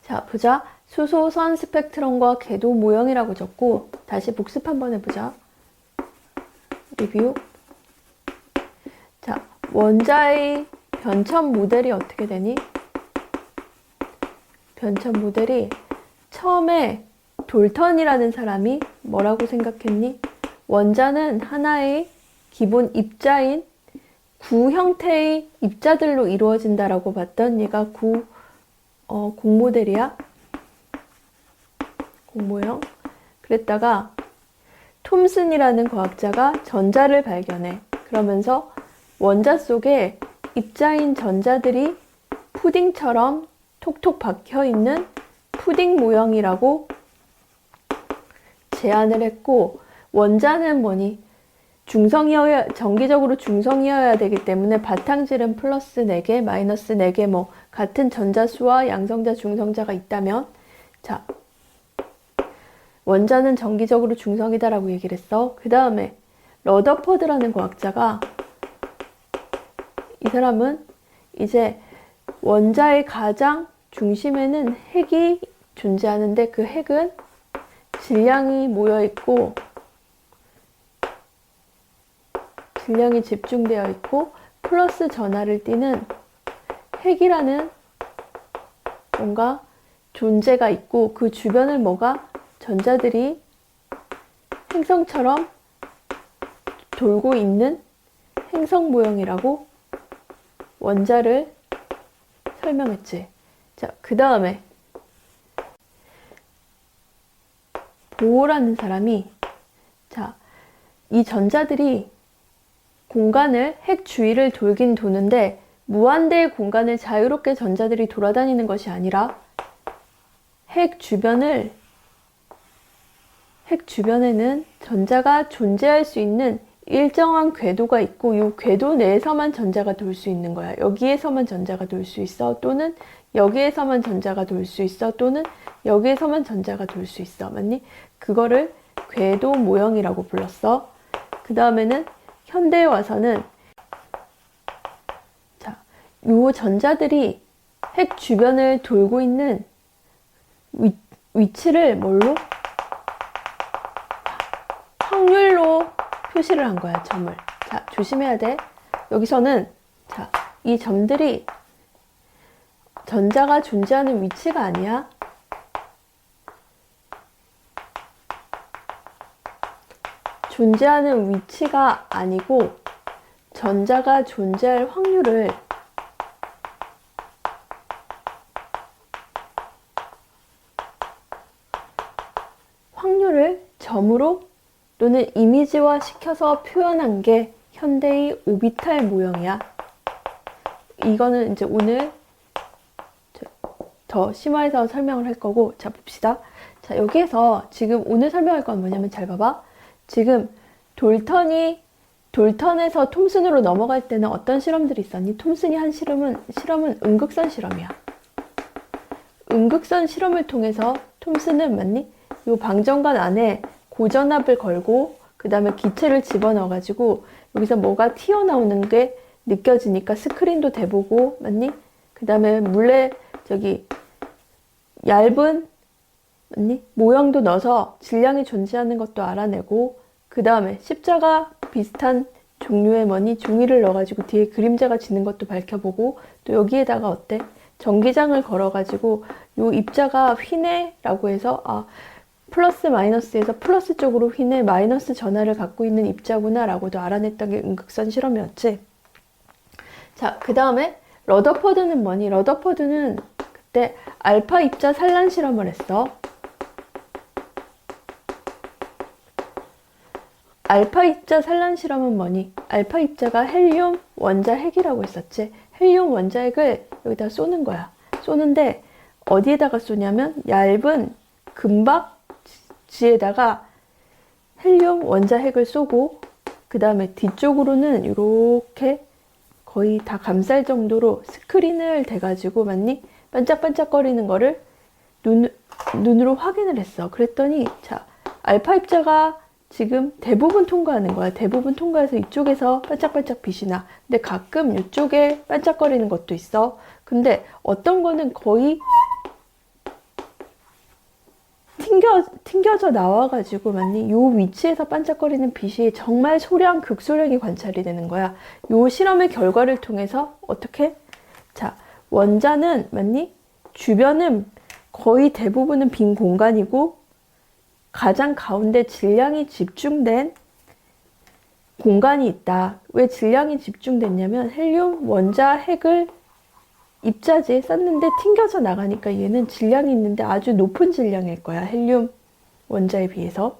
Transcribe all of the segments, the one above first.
자, 보자. 수소선 스펙트럼과 궤도 모형이라고 적고 다시 복습 한번 해보자. 리뷰. 자, 원자의 변천 모델이 어떻게 되니? 변천 모델이 처음에 돌턴이라는 사람이 뭐라고 생각했니? 원자는 하나의 기본 입자인 구 형태의 입자들로 이루어진다라고 봤던 얘가 공모델이야. 공모형. 그랬다가 톰슨이라는 과학자가 전자를 발견해. 그러면서 원자 속에 입자인 전자들이 푸딩처럼 톡톡 박혀있는 푸딩 모형이라고 제안을 했고, 원자는 뭐니? 정기적으로 중성이어야 되기 때문에 바탕질은 플러스 4개, 마이너스 4개, 뭐 같은 전자수와 양성자, 중성자가 있다면, 자, 원자는 정기적으로 중성이다라고 얘기를 했어. 그 다음에 러더퍼드라는 과학자가, 이 사람은 이제 원자의 가장 중심에는 핵이 존재하는데 그 핵은 질량이 모여있고 질량이 집중되어 있고 플러스 전하를 띠는 핵이라는 뭔가 존재가 있고 그 주변을 뭐가 전자들이 행성처럼 돌고 있는 행성 모형이라고 원자를 설명했지. 자, 그 다음에 보어라는 사람이, 자, 이 전자들이 공간을, 핵 주위를 돌긴 도는데 무한대의 공간을 자유롭게 전자들이 돌아다니는 것이 아니라 핵 주변에는 전자가 존재할 수 있는 일정한 궤도가 있고 이 궤도 내에서만 전자가 돌 수 있는 거야. 여기에서만 전자가 돌 수 있어. 또는 여기에서만 전자가 돌 수 있어. 또는 여기에서만 전자가 돌 수 있어. 맞니? 그거를 궤도 모형이라고 불렀어. 그 다음에는 현대에 와서는, 자, 요 전자들이 핵 주변을 돌고 있는 위치를 뭘로? 확률로 표시를 한 거야, 점을. 자, 조심해야 돼. 여기서는, 자, 이 점들이 전자가 존재하는 위치가 아니야. 존재하는 위치가 아니고 전자가 존재할 확률을 점으로 또는 이미지화 시켜서 표현한 게 현대의 오비탈 모형이야. 이거는 이제 오늘 더 심화해서 설명을 할 거고, 자, 봅시다. 자, 여기에서 지금 오늘 설명할 건 뭐냐면, 잘 봐봐. 지금 돌턴에서 톰슨으로 넘어갈 때는 어떤 실험들이 있었니? 톰슨이 한 실험은 음극선 실험이야. 음극선 실험을 통해서 톰슨은 맞니? 요 방정관 안에 고전압을 걸고 그 다음에 기체를 집어넣어가지고 여기서 뭐가 튀어나오는 게 느껴지니까 스크린도 대보고 맞니? 그 다음에 물레 얇은 맞니? 모형도 넣어서 질량이 존재하는 것도 알아내고 그 다음에 십자가 비슷한 종류의 뭐니? 종이를 넣어가지고 뒤에 그림자가 지는 것도 밝혀보고 또 여기에다가 어때? 전기장을 걸어가지고 요 입자가 휘네라고 해서 플러스 마이너스에서 플러스 쪽으로 휘네 마이너스 전하를 갖고 있는 입자구나 라고도 알아냈던 게 음극선 실험이었지. 자, 그 다음에 러더퍼드는 뭐니? 러더퍼드는 그때 알파 입자 산란 실험을 했어. 알파 입자 산란 실험은 뭐니? 알파 입자가 헬륨 원자 핵이라고 했었지. 헬륨 원자 핵을 여기다 쏘는 거야. 쏘는데 어디에다가 쏘냐면 얇은 금박지에다가 헬륨 원자 핵을 쏘고 그 다음에 뒤쪽으로는 이렇게 거의 다 감쌀 정도로 스크린을 대가지고 맞니? 반짝반짝거리는 거를 눈으로 확인을 했어. 그랬더니 자, 알파 입자가 지금 대부분 통과하는 거야. 대부분 통과해서 이쪽에서 반짝반짝 빛이 나. 근데 가끔 이쪽에 반짝거리는 것도 있어. 근데 어떤 거는 거의 튕겨져 나와가지고 맞니? 요 위치에서 반짝거리는 빛이 정말 소량, 극소량이 관찰이 되는 거야. 요 실험의 결과를 통해서 어떻게? 자, 원자는 맞니? 주변은 거의 대부분은 빈 공간이고 가장 가운데 질량이 집중된 공간이 있다. 왜 질량이 집중됐냐면 헬륨 원자 핵을 입자지에 쌌는데 튕겨져 나가니까 얘는 질량이 있는데 아주 높은 질량일 거야. 헬륨 원자에 비해서.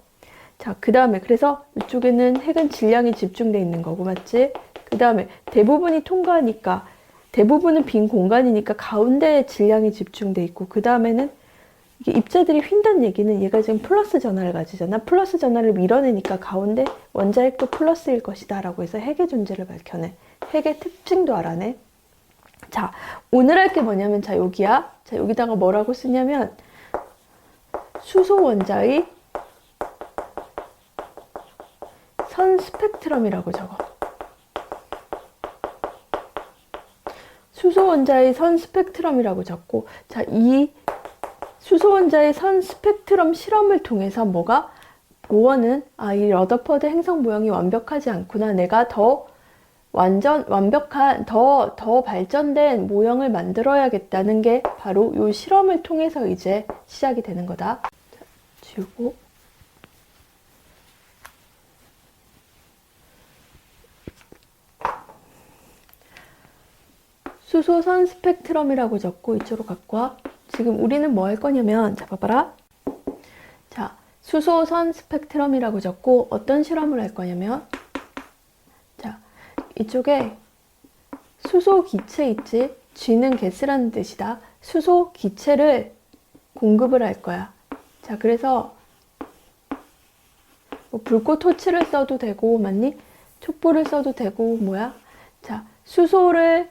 자, 그 다음에 그래서 이쪽에는 핵은 질량이 집중돼 있는 거고 맞지? 그 다음에 대부분이 통과하니까 대부분은 빈 공간이니까 가운데에 질량이 집중돼 있고 그 다음에는 이게 입자들이 휜다는 얘기는 얘가 지금 플러스 전하를 가지잖아. 플러스 전하를 밀어내니까 가운데 원자 핵도 플러스일 것이다 라고 해서 핵의 존재를 밝혀내. 핵의 특징도 알아내. 자, 오늘 할 게 뭐냐면 자 여기야. 자, 여기다가 뭐라고 쓰냐면 수소 원자의 선 스펙트럼이라고 적어. 수소 원자의 선 스펙트럼이라고 적고, 자, 이 수소 원자의 선 스펙트럼 실험을 통해서 뭐가? 보어는 이 러더퍼드 행성 모형이 완벽하지 않구나. 내가 더 완벽한 더 발전된 모형을 만들어야겠다는 게 바로 이 실험을 통해서 이제 시작이 되는 거다. 자, 지우고 수소선 스펙트럼이라고 적고 이쪽으로 갖고 와. 지금 우리는 뭐 할 거냐면 자 봐봐라. 자, 수소선 스펙트럼이라고 적고 어떤 실험을 할 거냐면 이쪽에 수소 기체 있지? G는 가스라는 뜻이다. 수소 기체를 공급을 할 거야. 자, 그래서 뭐 불꽃 토치를 써도 되고, 맞니? 촛불을 써도 되고, 뭐야? 자, 수소를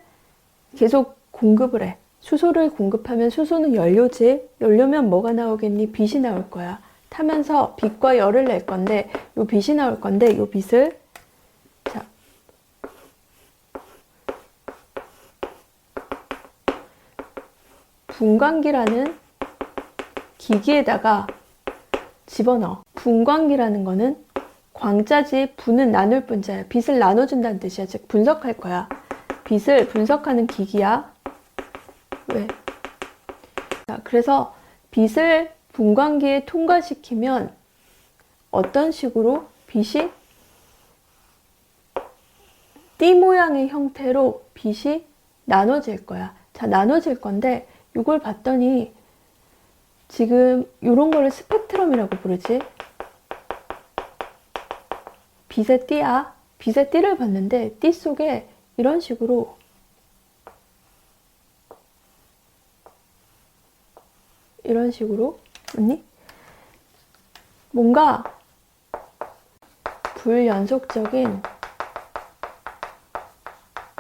계속 공급을 해. 수소를 공급하면 수소는 연료지? 연료면 뭐가 나오겠니? 빛이 나올 거야. 타면서 빛과 열을 낼 건데, 요 빛이 나올 건데, 요 빛을 분광기라는 기기에다가 집어넣어. 분광기라는 거는 광자지 분은 나눌 분자야. 빛을 나눠준다는 뜻이야. 즉 분석할 거야. 빛을 분석하는 기기야. 왜? 자, 그래서 빛을 분광기에 통과시키면 어떤 식으로 빛이 띠 모양의 형태로 빛이 나눠질 거야. 자, 나눠질 건데 이걸 봤더니 지금 이런 거를 스펙트럼이라고 부르지. 빛의 띠야. 빛의 띠를 봤는데 띠 속에 이런 식으로 언니? 뭔가 불연속적인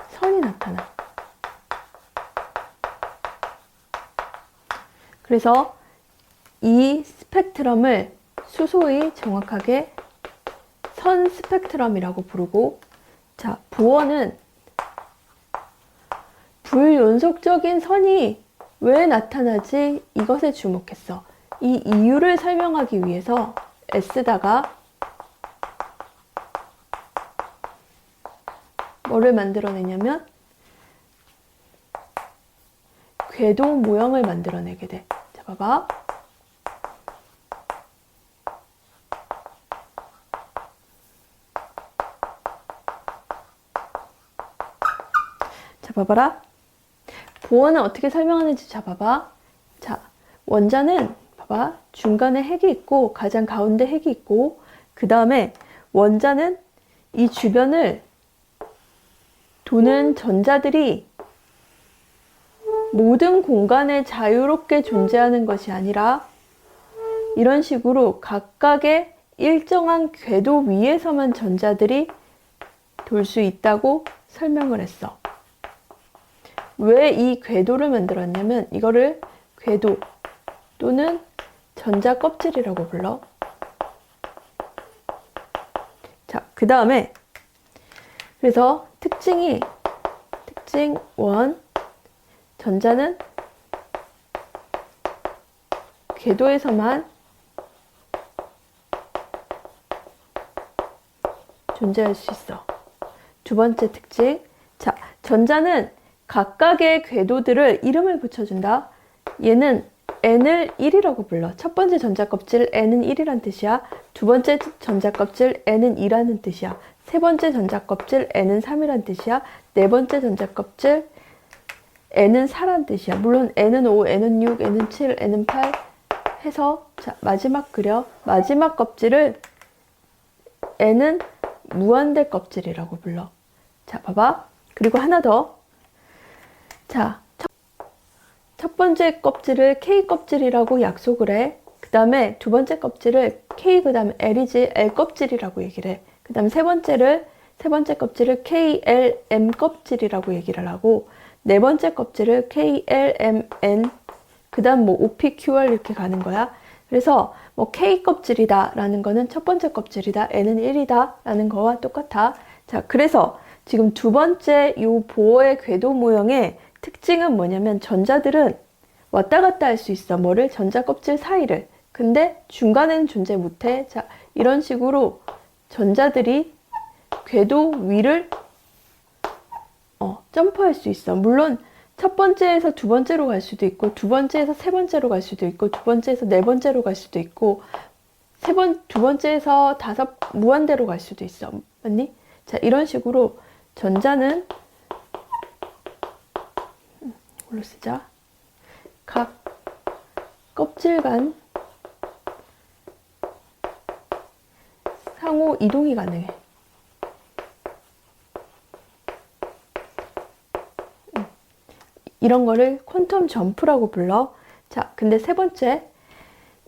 선이 나타나. 그래서 이 스펙트럼을 수소의 정확하게 선 스펙트럼이라고 부르고, 자, 보어는 불연속적인 선이 왜 나타나지? 이것에 주목했어. 이 이유를 설명하기 위해서 S다가 뭐를 만들어내냐면 궤도 모형을 만들어내게 돼. 자, 봐봐. 자, 봐봐라. 보어는 어떻게 설명하는지 자, 봐봐. 자, 원자는 봐봐. 중간에 핵이 있고 가장 가운데 핵이 있고 그 다음에 원자는 이 주변을 도는 전자들이 모든 공간에 자유롭게 존재하는 것이 아니라 이런 식으로 각각의 일정한 궤도 위에서만 전자들이 돌 수 있다고 설명을 했어. 왜 이 궤도를 만들었냐면 이거를 궤도 또는 전자 껍질이라고 불러. 자, 그 다음에 그래서 특징 1 전자는 궤도에서만 존재할 수 있어. 두 번째 특징. 자, 전자는 각각의 궤도들을 이름을 붙여준다. 얘는 n을 1이라고 불러. 첫 번째 전자 껍질 n은 1이란 뜻이야. 두 번째 전자 껍질 n은 2라는 뜻이야. 세 번째 전자 껍질 n은 3이란 뜻이야. 네 번째 전자 껍질 n은 4란 뜻이야. 물론 n은 5, n은 6, n은 7, n은 8 해서 자, 마지막 그려. 마지막 껍질을 n은 무한대 껍질이라고 불러. 자, 봐봐. 그리고 하나 더. 자, 첫 번째 껍질을 K 껍질이라고 약속을 해. 그 다음에 두 번째 껍질을 K 그 다음에 L이지 L 껍질이라고 얘기를 해. 그 다음에 세 번째 껍질을 K, L, M 껍질이라고 얘기를 하고 네 번째 껍질을 K, L, M, N 그 다음 뭐 O, P, Q, R 이렇게 가는 거야. 그래서 뭐 K 껍질이다 라는 거는 첫 번째 껍질이다. N은 1이다 라는 거와 똑같아. 자, 그래서 지금 두 번째 요 보어의 궤도 모형의 특징은 뭐냐면 전자들은 왔다 갔다 할 수 있어. 뭐를? 전자 껍질 사이를. 근데 중간에는 존재 못해. 자, 이런 식으로 전자들이 궤도 위를 점프할 수 있어. 물론 첫 번째에서 두 번째로 갈 수도 있고 두 번째에서 세 번째로 갈 수도 있고 두 번째에서 네 번째로 갈 수도 있고 두 번째에서 다섯 무한대로 갈 수도 있어. 맞니? 자, 이런 식으로 전자는 이걸로 쓰자. 각 껍질 간 상호 이동이 가능해. 이런 거를 퀀텀 점프라고 불러. 자, 근데 세 번째.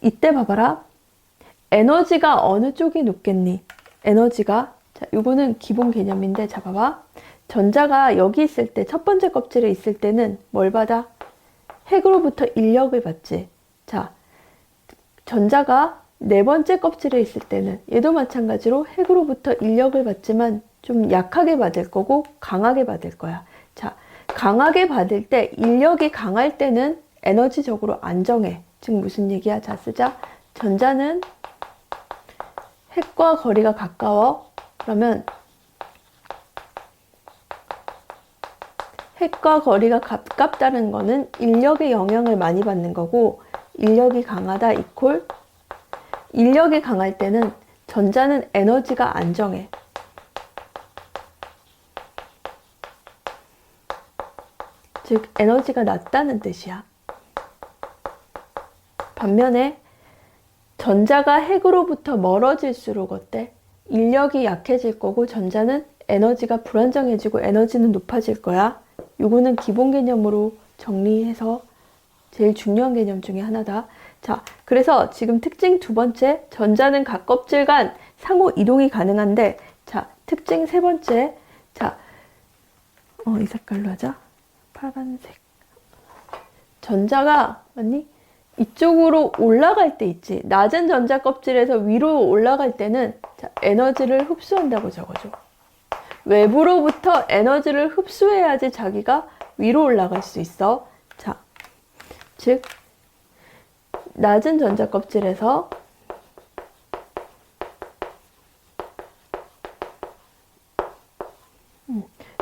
이때 봐봐라. 에너지가 어느 쪽이 높겠니? 에너지가. 자, 요거는 기본 개념인데, 자, 봐봐. 전자가 여기 있을 때, 첫 번째 껍질에 있을 때는 뭘 받아? 핵으로부터 인력을 받지. 자, 전자가 네 번째 껍질에 있을 때는 얘도 마찬가지로 핵으로부터 인력을 받지만 좀 약하게 받을 거고 강하게 받을 거야. 자, 강하게 받을 때 인력이 강할 때는 에너지적으로 안정해. 즉 무슨 얘기야? 자, 쓰자. 전자는 핵과 거리가 가까워. 그러면 핵과 거리가 가깝다는 거는 인력의 영향을 많이 받는 거고 인력이 강하다 이퀄 인력이 강할 때는 전자는 에너지가 안정해. 즉 에너지가 낮다는 뜻이야. 반면에 전자가 핵으로부터 멀어질수록 어때? 인력이 약해질 거고 전자는 에너지가 불안정해지고 에너지는 높아질 거야. 요거는 기본 개념으로 정리해서 제일 중요한 개념 중에 하나다. 자, 그래서 지금 특징 두 번째, 전자는 각 껍질 간 상호 이동이 가능한데, 자, 특징 세 번째, 자, 이 색깔로 하자. 파란색. 전자가, 맞니? 이쪽으로 올라갈 때 있지. 낮은 전자 껍질에서 위로 올라갈 때는 자, 에너지를 흡수한다고 적어줘. 외부로부터 에너지를 흡수해야지 자기가 위로 올라갈 수 있어. 자, 즉 낮은 전자 껍질에서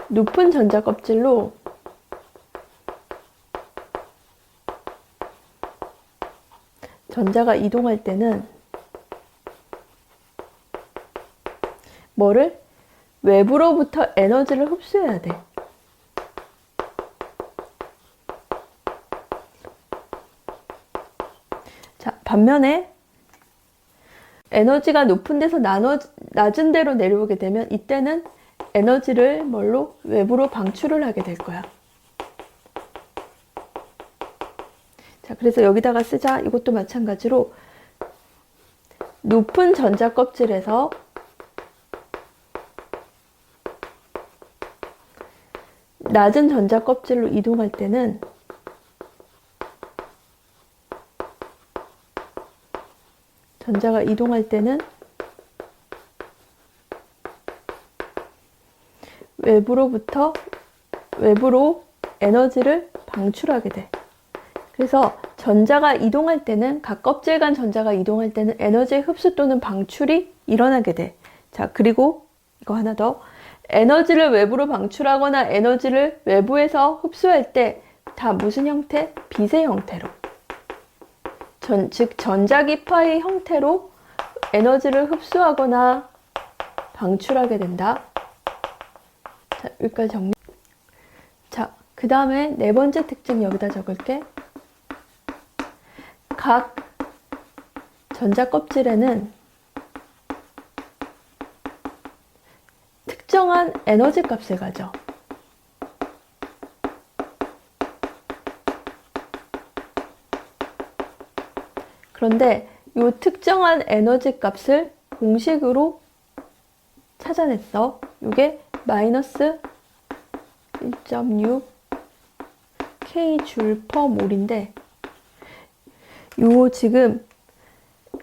높은 전자 껍질로 전자가 이동할 때는 뭐를? 외부로부터 에너지를 흡수해야 돼. 자, 반면에 에너지가 높은 데서 낮은 데로 내려오게 되면 이때는 에너지를 뭘로? 외부로 방출을 하게 될 거야. 자, 그래서 여기다가 쓰자. 이것도 마찬가지로 높은 전자 껍질에서 낮은 전자 껍질로 이동할 때는 전자가 이동할 때는 외부로 에너지를 방출하게 돼. 그래서 전자가 이동할 때는 각 껍질 간 전자가 이동할 때는 에너지의 흡수 또는 방출이 일어나게 돼. 자, 그리고 이거 하나 더. 에너지를 외부로 방출하거나 에너지를 외부에서 흡수할 때 다 무슨 형태? 빛의 형태로. 즉 전자기파의 형태로 에너지를 흡수하거나 방출하게 된다. 자, 여기까지 정리. 자, 그 다음에 네 번째 특징 여기다 적을게. 각 전자껍질에는 특정한 에너지 값을 가져. 그런데 이 특정한 에너지 값을 공식으로 찾아냈어. 이게 마이너스 1.6 K줄/몰인데 요 지금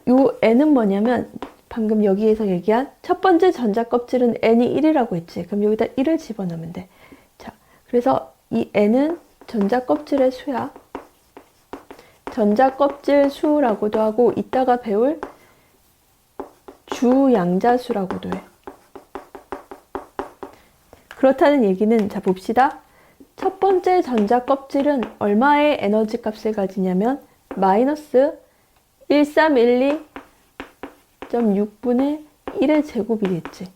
요 N은 뭐냐면 방금 여기에서 얘기한 첫 번째 전자껍질은 N이 1이라고 했지. 그럼 여기다 1을 집어넣으면 돼. 자, 그래서 이 N은 전자껍질의 수야. 전자껍질 수라고도 하고 이따가 배울 주양자수라고도 해. 그렇다는 얘기는 자 봅시다. 첫 번째 전자껍질은 얼마의 에너지 값을 가지냐면 마이너스 1312.6분의 1의 제곱이 됐지.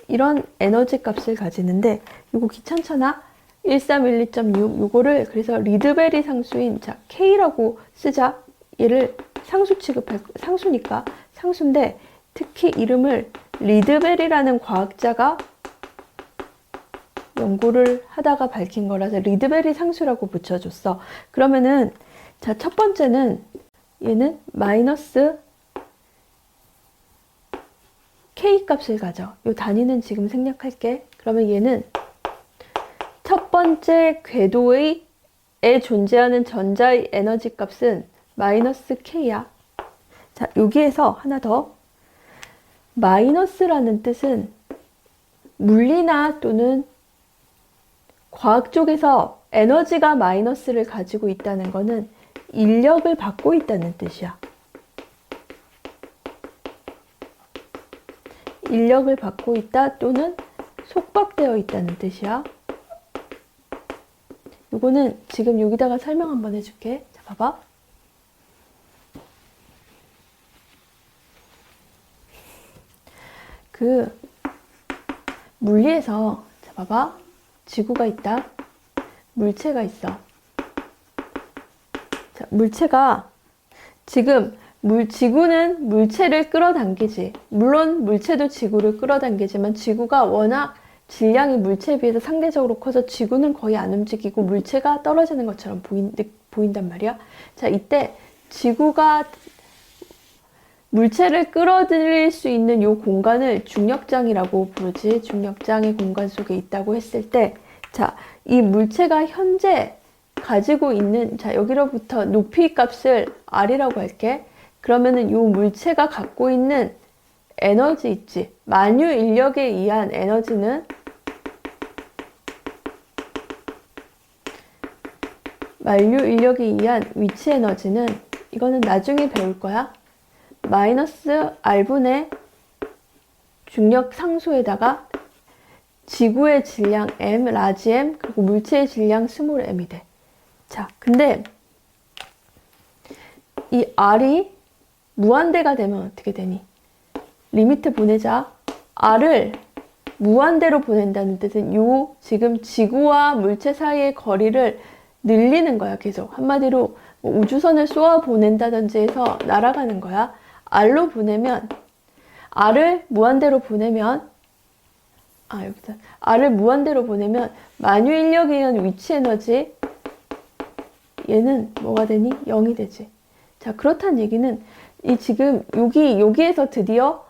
이런 에너지 값을 가지는데 이거 귀찮잖아. 1312.6 요거를 그래서 리드베리 상수인 자 K라고 쓰자. 얘를 상수 취급할 상수니까 상수인데 특히 이름을 리드베리라는 과학자가 연구를 하다가 밝힌 거라서 리드베리 상수라고 붙여줬어. 그러면은 자 첫 번째는 얘는 마이너스 K 값을 가져. 요 단위는 지금 생략할게. 그러면 얘는 첫 번째 궤도에 존재하는 전자의 에너지 값은 마이너스 K야. 자, 여기에서 하나 더. 마이너스라는 뜻은 물리나 또는 과학 쪽에서 에너지가 마이너스를 가지고 있다는 것은 인력을 받고 있다는 뜻이야. 인력을 받고 있다 또는 속박되어 있다는 뜻이야. 이거는 지금 여기다가 설명 한번 해줄게. 자, 봐봐. 그 물리에서 자, 봐봐. 지구가 있다. 물체가 있어. 자, 물체가 지금 지구는 물체를 끌어당기지. 물론 물체도 지구를 끌어당기지만 지구가 워낙 질량이 물체에 비해서 상대적으로 커서 지구는 거의 안 움직이고 물체가 떨어지는 것처럼 보인단 말이야. 자, 이때 지구가 물체를 끌어들일 수 있는 요 공간을 중력장이라고 부르지. 중력장의 공간 속에 있다고 했을 때, 자, 이 물체가 현재 가지고 있는, 자, 여기로부터 높이 값을 R이라고 할게. 그러면은 요 물체가 갖고 있는 에너지 있지. 만유 인력에 의한 에너지는 만유 인력에 의한 위치 에너지는 이거는 나중에 배울 거야. 마이너스 R분의 중력 상수에다가 지구의 질량 M, 라지 M, 그리고 물체의 질량 스몰 m이 돼. 자, 근데 이 R이 무한대가 되면 어떻게 되니? 리미트 보내자. R을 무한대로 보낸다는 뜻은 요 지금 지구와 물체 사이의 거리를 늘리는 거야. 계속 한마디로 뭐 우주선을 쏘아 보낸다든지 해서 날아가는 거야. R로 보내면 R을 무한대로 보내면 여기다 R을 무한대로 보내면 만유 인력에 의한 위치 에너지 얘는 뭐가 되니? 0이 되지. 자, 그렇다는 얘기는 이 지금 여기에서 드디어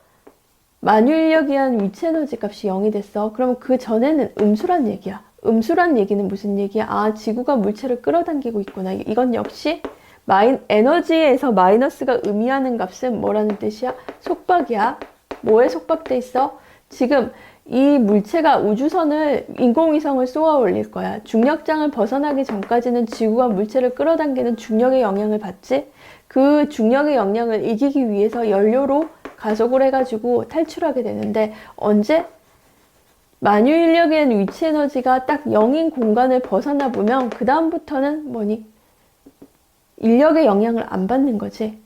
만유 인력에 의한 위치 에너지 값이 0이 됐어. 그러면 그 전에는 음수란 얘기야. 음수란 얘기는 무슨 얘기야? 아, 지구가 물체를 끌어당기고 있구나. 이건 역시 에너지에서 마이너스가 의미하는 값은 뭐라는 뜻이야? 속박이야. 뭐에 속박돼 있어? 지금 이 물체가 우주선을 인공위성을 쏘아 올릴 거야. 중력장을 벗어나기 전까지는 지구가 물체를 끌어당기는 중력의 영향을 받지. 그 중력의 영향을 이기기 위해서 연료로 가속을 해가지고 탈출하게 되는데 언제? 만유 인력의 위치 에너지가 딱 0인 공간을 벗어나 보면 그 다음부터는 뭐니? 인력의 영향을 안 받는 거지.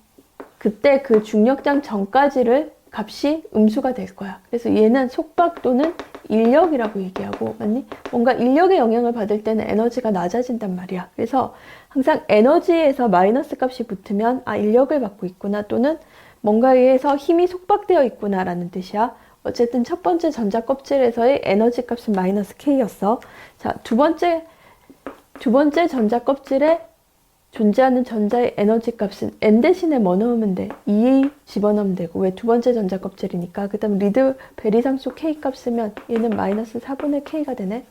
그때 그 중력장 전까지를 값이 음수가 될 거야. 그래서 얘는 속박 또는 인력이라고 얘기하고, 맞니? 뭔가 인력의 영향을 받을 때는 에너지가 낮아진단 말이야. 그래서 항상 에너지에서 마이너스 값이 붙으면 아, 인력을 받고 있구나, 또는 뭔가에 의해서 힘이 속박되어 있구나 라는 뜻이야. 어쨌든 첫 번째 전자 껍질에서의 에너지 값은 마이너스 K였어. 자, 두 번째 전자 껍질에 존재하는 전자의 에너지 값은 n 대신에 뭐 넣으면 돼? 2 집어넣으면 되고, 왜? 두 번째 전자 껍질이니까. 그 다음 리드 베리상수 K 값 쓰면 얘는 마이너스 4분의 K가 되네.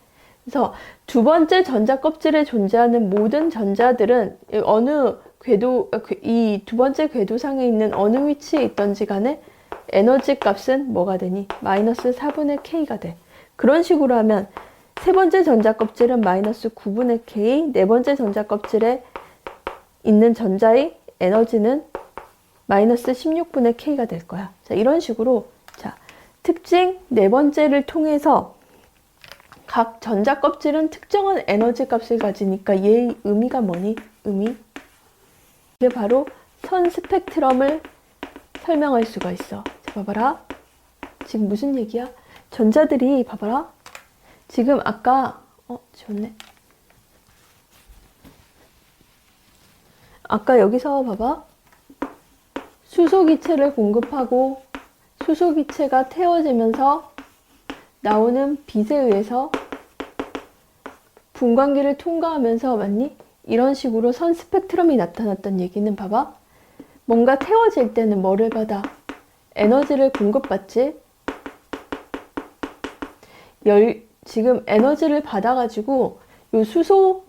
그래서 두 번째 전자 껍질에 존재하는 모든 전자들은 어느 궤도, 이 두 번째 궤도상에 있는 어느 위치에 있던지 간에 에너지 값은 뭐가 되니? 마이너스 4분의 K가 돼. 그런 식으로 하면 세 번째 전자 껍질은 마이너스 9분의 K, 네 번째 전자 껍질에 있는 전자의 에너지는 마이너스 16분의 K가 될 거야. 자, 이런 식으로, 자, 특징 네 번째를 통해서 각 전자 껍질은 특정한 에너지 값을 가지니까 얘의 의미가 뭐니? 의미. 이게 바로 선 스펙트럼을 설명할 수가 있어. 자, 봐봐라. 지금 무슨 얘기야? 전자들이, 봐봐라. 지금 아까, 지웠네. 아까 여기서 봐봐. 수소기체를 공급하고 수소기체가 태워지면서 나오는 빛에 의해서 분광기를 통과하면서, 맞니? 이런 식으로 선 스펙트럼이 나타났던 얘기는 봐봐. 뭔가 태워질 때는 뭐를 받아? 에너지를 공급받지? 지금 에너지를 받아가지고 요 수소에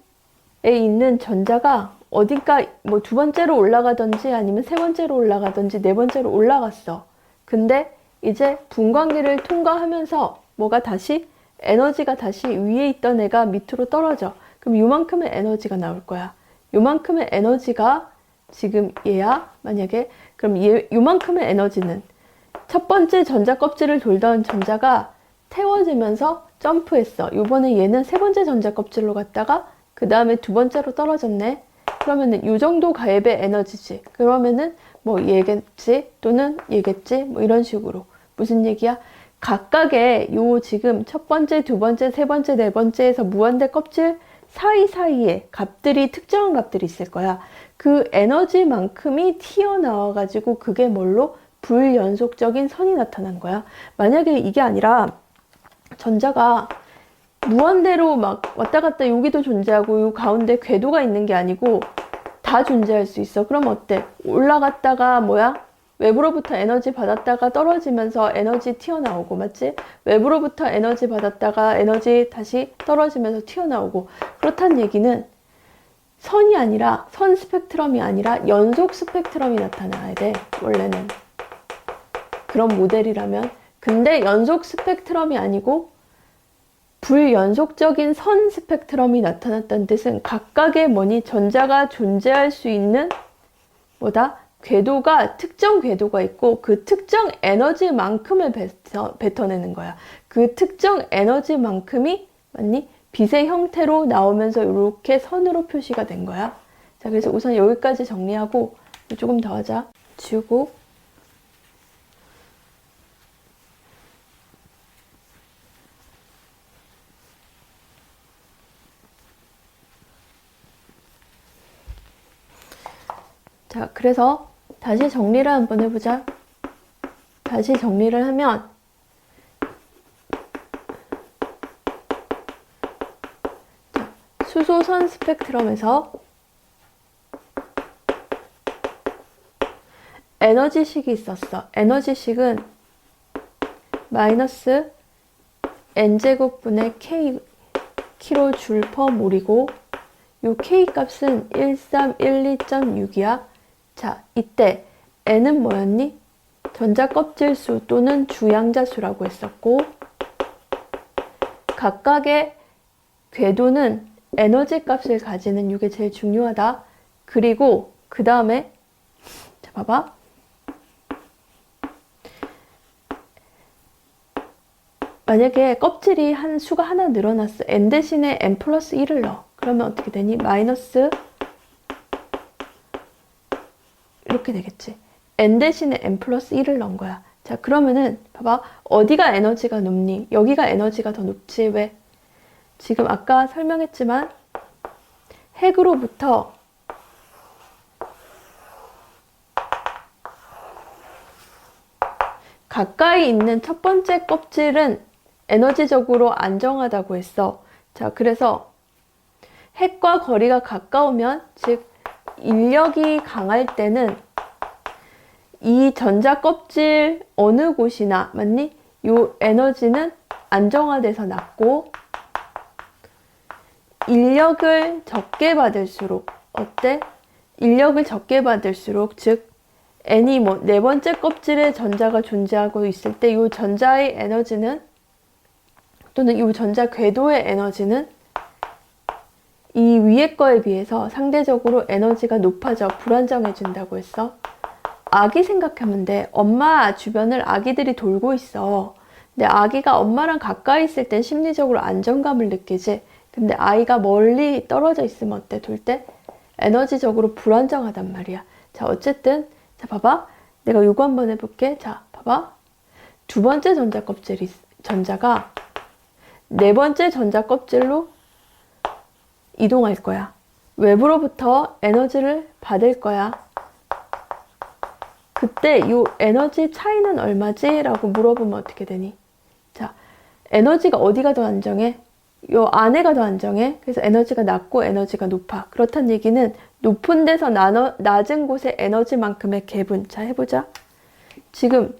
있는 전자가 어딘가 뭐 두 번째로 올라가든지 아니면 세 번째로 올라가든지 네 번째로 올라갔어. 근데 이제 분광기를 통과하면서 뭐가 다시 에너지가 다시 위에 있던 애가 밑으로 떨어져. 그럼 요만큼의 에너지가 나올 거야. 요만큼의 에너지가 지금 얘야. 만약에 그럼 요만큼의 에너지는 첫 번째 전자 껍질을 돌던 전자가 태워지면서 점프했어. 요번에 얘는 세 번째 전자 껍질로 갔다가 그 다음에 두 번째로 떨어졌네. 그러면은 요 정도 갭의 에너지지. 그러면은 뭐 얘겠지 또는 얘겠지 뭐 이런 식으로. 무슨 얘기야? 각각의 요 지금 첫 번째, 두 번째, 세 번째, 네 번째에서 무한대 껍질 사이사이에 값들이 특정한 값들이 있을 거야. 그 에너지만큼이 튀어나와 가지고 그게 뭘로? 불연속적인 선이 나타난 거야. 만약에 이게 아니라 전자가 무한대로 막 왔다 갔다 여기도 존재하고 요 가운데 궤도가 있는 게 아니고 다 존재할 수 있어. 그럼 어때? 올라갔다가 뭐야? 외부로부터 에너지 받았다가 떨어지면서 에너지 튀어나오고, 맞지? 외부로부터 에너지 받았다가 에너지 다시 떨어지면서 튀어나오고. 그렇다는 얘기는 선이 아니라, 선 스펙트럼이 아니라 연속 스펙트럼이 나타나야 돼, 원래는. 그런 모델이라면. 근데 연속 스펙트럼이 아니고 불연속적인 선 스펙트럼이 나타났다는 뜻은 각각의 뭐니? 전자가 존재할 수 있는 뭐다? 궤도가, 특정 궤도가 있고 그 특정 에너지만큼을 뱉어내는 거야. 그 특정 에너지만큼이, 맞니? 빛의 형태로 나오면서 이렇게 선으로 표시가 된 거야. 자, 그래서 우선 여기까지 정리하고 조금 더 하자. 지우고. 자, 그래서 다시 정리를 한번 해보자. 다시 정리를 하면 자, 수소선 스펙트럼에서 에너지식이 있었어. 에너지식은 마이너스 n제곱분의 k 킬로줄 퍼 몰이고 요 k 값은 1312.6이야. 자, 이때 n은 뭐였니? 전자 껍질수 또는 주양자수라고 했었고 각각의 궤도는 에너지 값을 가지는 이게 제일 중요하다. 그리고 그 다음에 자, 봐봐. 만약에 껍질이 한 수가 하나 늘어났어. n 대신에 n 플러스 1을 넣어. 그러면 어떻게 되니? 마이너스 이렇게 되겠지. n 대신에 n 플러스 1을 넣은 거야. 자, 그러면은 봐봐. 어디가 에너지가 높니? 여기가 에너지가 더 높지. 왜? 지금 아까 설명했지만 핵으로부터 가까이 있는 첫 번째 껍질은 에너지적으로 안정하다고 했어. 자, 그래서 핵과 거리가 가까우면, 즉 인력이 강할 때는 이 전자 껍질 어느 곳이나, 맞니? 요 에너지는 안정화돼서 낮고, 인력을 적게 받을수록, 어때? 인력을 적게 받을수록, 즉 n이 뭐 네 번째 껍질에 전자가 존재하고 있을 때 이 전자의 에너지는, 또는 이 전자 궤도의 에너지는 이 위에 거에 비해서 상대적으로 에너지가 높아져 불안정해진다고 했어. 아기 생각하면 돼. 엄마 주변을 아기들이 돌고 있어. 근데 아기가 엄마랑 가까이 있을 땐 심리적으로 안정감을 느끼지. 근데 아이가 멀리 떨어져 있으면 어때? 돌 때? 에너지적으로 불안정하단 말이야. 자, 어쨌든 자, 봐봐. 내가 요거 한번 해볼게. 자, 봐봐. 두 번째 전자 껍질이, 전자가 네 번째 전자 껍질로 이동할 거야. 외부로부터 에너지를 받을 거야. 그때 요 에너지 차이는 얼마지? 라고 물어보면 어떻게 되니? 자, 에너지가 어디가 더 안정해? 요 안에가 더 안정해. 그래서 에너지가 낮고 에너지가 높아. 그렇다는 얘기는 높은 데서 낮은 곳의 에너지만큼의 갭은, 자, 해보자. 지금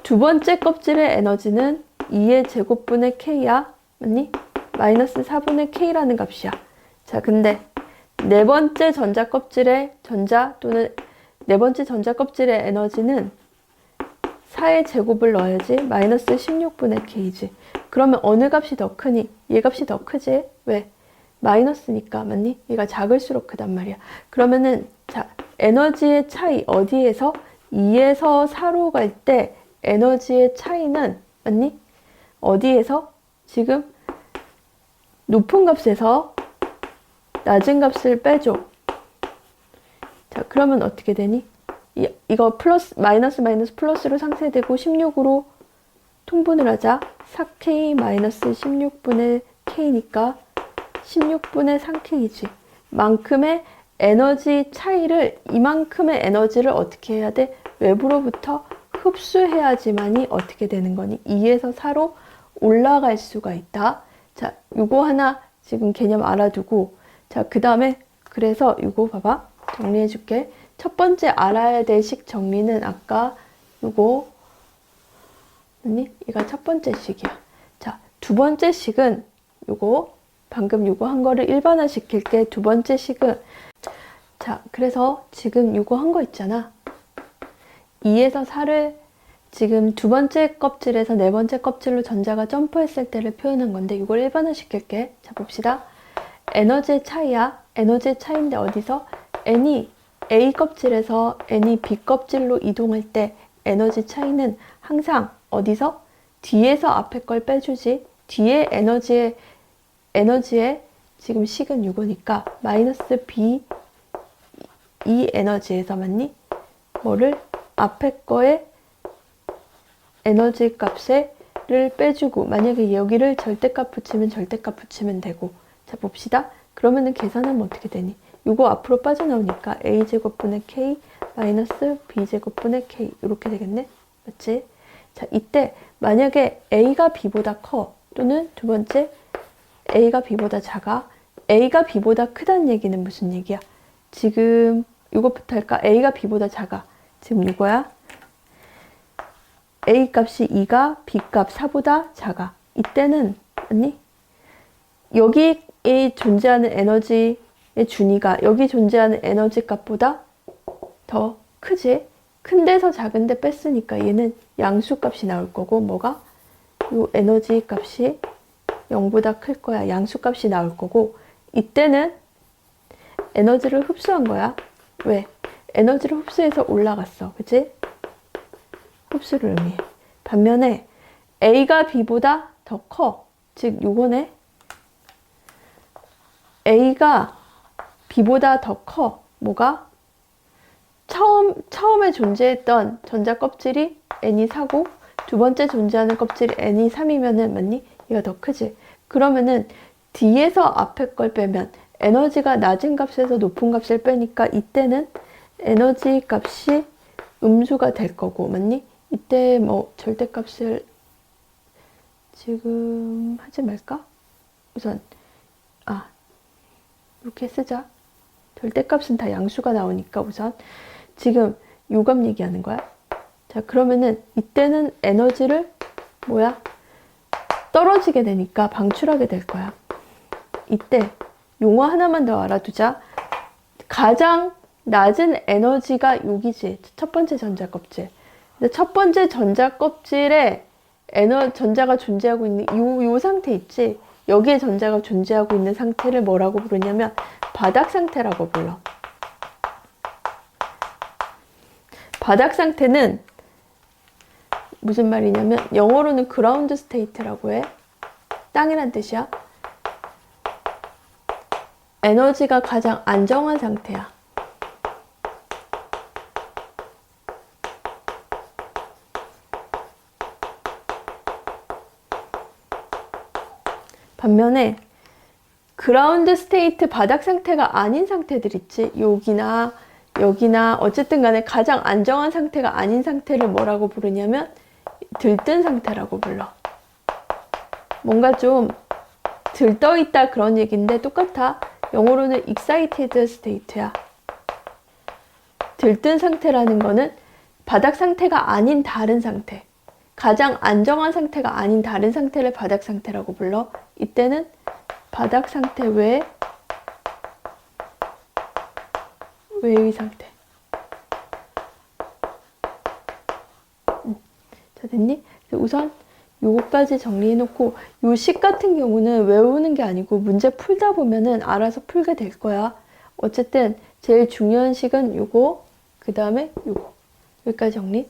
두 번째 껍질의 에너지는 2의 제곱분의 K야. 맞니? 마이너스 4분의 K라는 값이야. 자, 근데 네 번째 전자 껍질의 전자, 또는 네 번째 전자 껍질의 에너지는 4의 제곱을 넣어야지. 마이너스 16분의 K지. 그러면 어느 값이 더 크니? 얘 값이 더 크지? 왜? 마이너스니까, 맞니? 얘가 작을수록 크단 말이야. 그러면은, 자, 에너지의 차이, 어디에서? 2에서 4로 갈 때 에너지의 차이는, 맞니? 어디에서? 지금 높은 값에서 낮은 값을 빼줘. 자, 그러면 어떻게 되니? 이거 플러스, 마이너스 플러스로 상쇄되고 16으로 통분을 하자. 4K 마이너스 16분의 K니까 16분의 3K이지. 만큼의 에너지 차이를, 이만큼의 에너지를 어떻게 해야 돼? 외부로부터 흡수해야지만이 어떻게 되는 거니? 2에서 4로 올라갈 수가 있다. 자, 요거 하나 지금 개념 알아두고, 자, 그 다음에 그래서 요거 봐봐. 정리해 줄게. 첫 번째 알아야 될 식 정리는 아까 요거, 아니, 이거 첫 번째 식이야. 자, 두 번째 식은 요거, 방금 요거 한 거를 일반화 시킬게. 두 번째 식은, 자, 그래서 지금 요거 한 거 있잖아. 2에서 4를 지금 두 번째 껍질에서 네 번째 껍질로 전자가 점프했을 때를 표현한 건데, 이걸 일반화 시킬게. 자, 봅시다. 에너지의 차이야. 에너지의 차이인데 어디서? n이 A 껍질에서 n이 B 껍질로 이동할 때 에너지 차이는 항상 어디서? 뒤에서 앞에 걸 빼주지. 뒤에 에너지의 지금 식은 6이니까 마이너스 B 이 에너지에서, 맞니? 뭐를? 앞에 거에 에너지 값을 빼주고, 만약에 여기를 절대값 붙이면 절대값 붙이면 되고. 자, 봅시다. 그러면은 계산하면 어떻게 되니? 요거 앞으로 빠져나오니까 a제곱분의 k 마이너스 b제곱분의 k 이렇게 되겠네? 맞지? 자, 이때 만약에 a가 b보다 커, 또는 두 번째 a가 b보다 작아. a가 b보다 크다는 얘기는 무슨 얘기야? 지금 이것부터 할까? a가 b보다 작아. 지금 이거야. a 값이 2가 b 값 4보다 작아. 이때는, 아니, 여기에 존재하는 에너지의 준위가 여기 존재하는 에너지 값보다 더 크지? 큰 데서 작은 데 뺐으니까 얘는 양수 값이 나올 거고, 뭐가? 요 에너지 값이 0보다 클 거야. 양수 값이 나올 거고, 이때는 에너지를 흡수한 거야. 왜? 에너지를 흡수해서 올라갔어. 그치? 흡수를 의미해. 반면에 A가 B보다 더 커. 즉 요거네. A가 B보다 더 커. 뭐가? 처음에 존재했던 전자 껍질이 N이 4고 두 번째 존재하는 껍질이 N이 3이면은 맞니? 얘가 더 크지. 그러면은 D에서 앞에 걸 빼면 에너지가 낮은 값에서 높은 값을 빼니까 이때는 에너지 값이 음수가 될 거고 맞니? 이때 뭐 절대값을 지금 하지 말까? 우선 이렇게 쓰자. 절대값은 다 양수가 나오니까 우선 지금 요값 얘기하는 거야. 자, 그러면은 이때는 에너지를 떨어지게 되니까 방출하게 될 거야. 이때 용어 하나만 더 알아두자. 가장 낮은 에너지가 여기지. 첫 번째 전자 껍질. 근데 첫 번째 전자 껍질에 전자가 존재하고 있는 요 상태 있지. 여기에 전자가 존재하고 있는 상태를 뭐라고 부르냐면 바닥 상태라고 불러. 바닥 상태는 무슨 말이냐면 영어로는 그라운드 스테이트라고 해. 땅이란 뜻이야. 에너지가 가장 안정한 상태야. 반면에 그라운드 스테이트 바닥 상태가 아닌 상태들 있지. 여기나 여기나 어쨌든 간에 가장 안정한 상태가 아닌 상태를 뭐라고 부르냐면 들뜬 상태라고 불러. 뭔가 좀 들떠있다 그런 얘기인데 똑같아. 영어로는 excited state야. 들뜬 상태라는 거는 바닥 상태가 아닌 다른 상태. 가장 안정한 상태가 아닌 다른 상태를 바닥 상태라고 불러. 이때는 바닥 상태 외의 상태. 자, 됐니? 우선 요거까지 정리해놓고 요 식 같은 경우는 외우는 게 아니고 문제 풀다 보면은 알아서 풀게 될 거야. 어쨌든 제일 중요한 식은 요거, 그 다음에 요거. 여기까지 정리.